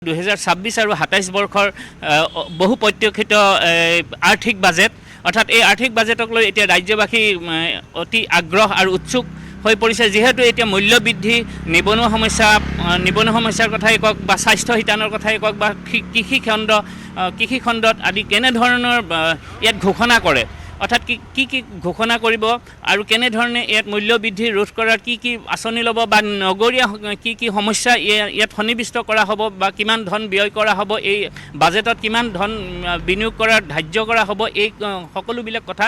2026 আৰু 27 বৰ্ষৰ বহু প্ৰত্যক্ষিত আৰ্থিক বাজেট অৰ্থাৎ এই আৰ্থিক বাজেটক লৈ এতিয়া ৰাজ্যবাসী অতি আগ্ৰহ আৰু উৎসুক হৈ পৰিছে যিহেতু এতিয়া মূল্য বৃদ্ধি নিবনুৱা সমস্যাৰ কথাই কওক বা স্বাস্থ্য শিতানৰ কথাই কওক বা কৃষি খণ্ডত আদি কেনেধৰণৰ ইয়াত ঘোষণা কৰে অৰ্থাৎ কি ঘোষণা কৰিব আৰু কেনেধৰণে ইয়াত মূল্য বৃদ্ধি ৰোধ কৰাৰ কি আঁচনি ল'ব বা নগৰীয়া কি সমস্যা ইয়াত সন্নিৱিষ্ট কৰা হ'ব বা কিমান ধন ব্যয় কৰা হ'ব এই বাজেটত কিমান ধন বিনিয়োগ কৰাৰ ধাৰ্য কৰা হ'ব এই সকলোবিলাক কথা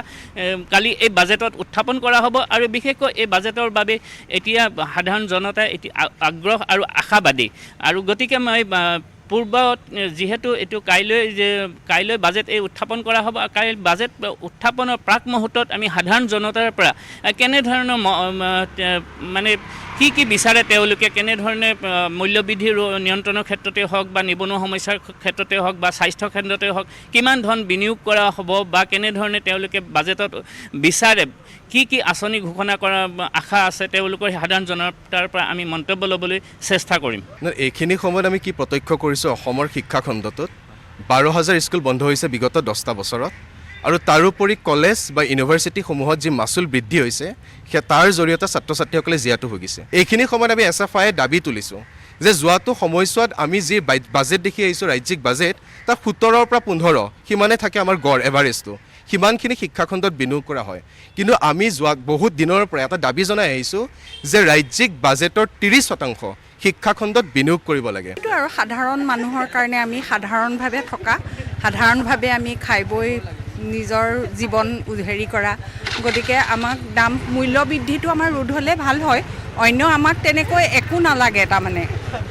কালি এই বাজেটত উত্থাপন কৰা হ'ব আৰু বিশেষকৈ এই বাজেটৰ বাবে এতিয়া সাধাৰণ জনতা এতিয়া আগ্ৰহ আৰু আশাবাদী আৰু গতিকে মই পূৰ্বত যিহেতু এইটো কাইলৈ বাজেট এই উত্থাপন কৰা হ'ব কাইলৈ বাজেট উত্থাপনৰ প্ৰাক মুহূৰ্তত আমি সাধাৰণ জনতাৰ পৰা কেনেধৰণৰ মানে কি বিচাৰে তেওঁলোকে কেনেধৰণে মূল্যবৃদ্ধি নিয়ন্ত্ৰণৰ ক্ষেত্ৰতে হওক বা নিবনুৱা সমস্যাৰ ক্ষেত্ৰতে হওক বা স্বাস্থ্য কেন্দ্ৰতে হওক কিমান ধন বিনিয়োগ কৰা হ'ব বা কেনেধৰণে তেওঁলোকে বাজেটত বিচাৰে কি আঁচনি ঘোষণা কৰাৰ আশা আছে তেওঁলোকৰ সাধাৰণ জনতাৰ পৰা আমি মন্তব্য ল'বলৈ চেষ্টা কৰিম। এইখিনি সময়ত আমি কি প্ৰত্যক্ষ কৰিছোঁ অসমৰ শিক্ষা খণ্ডটোত 12,000 স্কুল বন্ধ হৈছে বিগত 10টা বছৰত আৰু তাৰোপৰি কলেজ বা ইউনিভাৰ্চিটিসমূহত যি মাচুল বৃদ্ধি হৈছে তাৰ জৰিয়তে ছাত্ৰ ছাত্ৰীসকলে জীয়াতু ভুগিছে। এইখিনি সময়ত আমি SFI দাবী তুলিছোঁ যে যোৱাটো সময়ছোৱাত আমি যি বাজেট দেখি আহিছোঁ ৰাজ্যিক বাজেট তাত 17ৰ পৰা 15 সিমানে থাকে আমাৰ গড় এভাৰেজটো সিমানখিনি শিক্ষাখণ্ডত বিনিয়োগ কৰা হয় কিন্তু আমি যোৱা বহুত দিনৰ পৰা এটা দাবী জনাই আহিছোঁ যে ৰাজ্যিক বাজেটৰ 30% শিক্ষাখণ্ডত বিনিয়োগ কৰিব লাগে। আৰু সাধাৰণ মানুহৰ কাৰণে আমি সাধাৰণভাৱে আমি খাই বৈ নিজৰ জীৱন কৰা গতিকে আমাক মূল্য বৃদ্ধিটো আমাৰ ৰোধ হ'লে ভাল হয় অন্য আমাক তেনেকৈ একো নালাগে তাৰমানে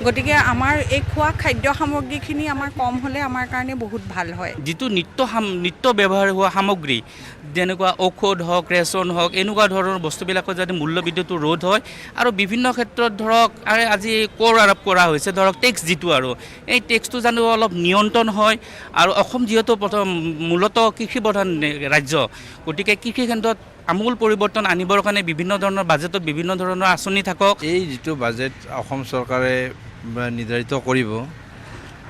গতিকে আমাৰ এই খোৱা খাদ্য সামগ্ৰীখিনি আমাৰ কম হ'লে আমাৰ কাৰণে বহুত ভাল হয়। যিটো নিত্য ব্যৱহাৰ হোৱা সামগ্ৰী যেনেকুৱা ঔষধ হওক ৰেচন হওক এনেকুৱা ধৰণৰ বস্তুবিলাকৰ যাতে মূল্য বৃদ্ধিটো ৰোধ হয় আৰু বিভিন্ন ক্ষেত্ৰত ধৰক আজি কৰ আৰোপ কৰা হৈছে ধৰক টেক্স যিটো আৰু এই টেক্সটো জানো অলপ নিয়ন্ত্ৰণ হয় আৰু অসম যিহেতু মূলত কৃষি প্ৰধান ৰাজ্য গতিকে কৃষি কেন্দ্ৰত আমূল পৰিৱৰ্তন আনিবৰ কাৰণে বিভিন্ন ধৰণৰ বাজেটত বিভিন্ন ধৰণৰ আঁচনি থাকক। এই যিটো বাজেট অসম চৰকাৰে নিৰ্ধাৰিত কৰিব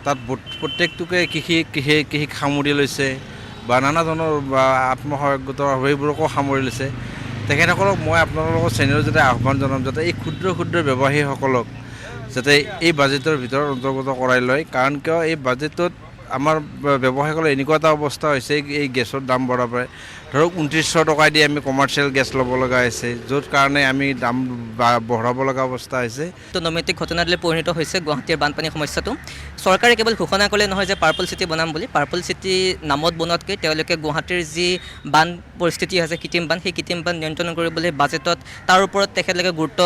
তাত প্ৰত্যেকটোকে কৃষিক সামৰি লৈছে বা নানা ধৰণৰ আত্মসহায়ক গোটৰ সেইবোৰকো সামৰি লৈছে। তেখেতসকলক মই আপোনালোকৰ চেনেলত যাতে আহ্বান জনাম যাতে এই ক্ষুদ্ৰ ব্যৱসায়ীসকলক যাতে এই বাজেটৰ ভিতৰত অন্তৰ্গত কৰাই লয় কাৰণ কিয় এই বাজেটত আমাৰ ব্যৱসায়ীসকলৰ এনেকুৱা এটা অৱস্থা হৈছে এই গেছৰ দাম বঢ়াৰ পৰা ধৰক 2900 টকা দি আমি কমাৰ্চিয়েল গেছ ল'ব লগা হৈছে য'ত কাৰণে আমি দাম বঢ়াব লগা অৱস্থা হৈছে। নৈমিত্তিক ঘটনালৈ পৰিণত হৈছে গুৱাহাটীৰ বানপানীৰ সমস্যাটো। চৰকাৰে কেৱল ঘোষণা কৰিলে নহয় যে পাৰ্পল চিটি বনাম বুলি পাৰ্পল চিটি নামত বনোৱাতকৈ তেওঁলোকে গুৱাহাটীৰ যি বান পৰিস্থিতি আছে কৃত্ৰিম বান সেই কৃত্ৰিম বান নিয়ন্ত্ৰণ কৰিবলৈ বাজেটত তাৰ ওপৰত তেখেতলোকে গুৰুত্ব